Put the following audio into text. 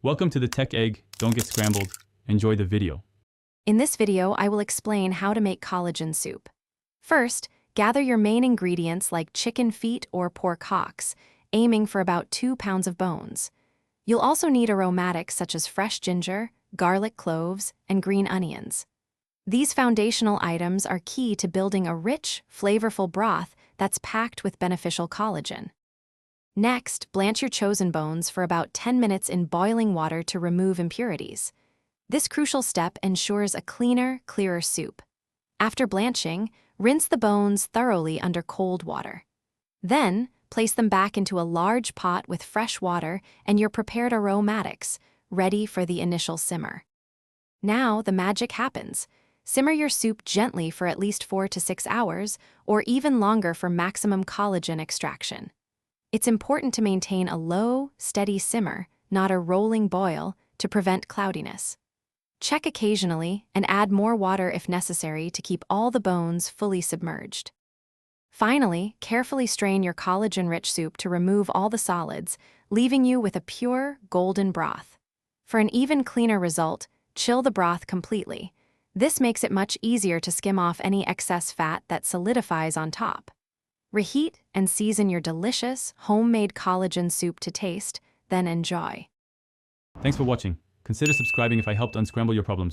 Welcome to the Tech Egg. Don't get scrambled. Enjoy the video. In this video, I will explain how to make collagen soup. First, gather your main ingredients like chicken feet or pork hocks, aiming for about 2 pounds of bones. You'll also need aromatics such as fresh ginger, garlic cloves, and green onions. These foundational items are key to building a rich, flavorful broth that's packed with beneficial collagen. Next, blanch your chosen bones for about 10 minutes in boiling water to remove impurities. This crucial step ensures a cleaner, clearer soup. After blanching, rinse the bones thoroughly under cold water. Then, place them back into a large pot with fresh water and your prepared aromatics, ready for the initial simmer. Now, the magic happens. Simmer your soup gently for at least 4 to 6 hours, or even longer for maximum collagen extraction. It's important to maintain a low, steady simmer, not a rolling boil, to prevent cloudiness. Check occasionally and add more water if necessary to keep all the bones fully submerged. Finally, carefully strain your collagen-rich soup to remove all the solids, leaving you with a pure, golden broth. For an even cleaner result, chill the broth completely. This makes it much easier to skim off any excess fat that solidifies on top. Reheat and season your delicious, homemade collagen soup to taste, then enjoy. Thanks for watching. Consider subscribing if I helped unscramble your problems.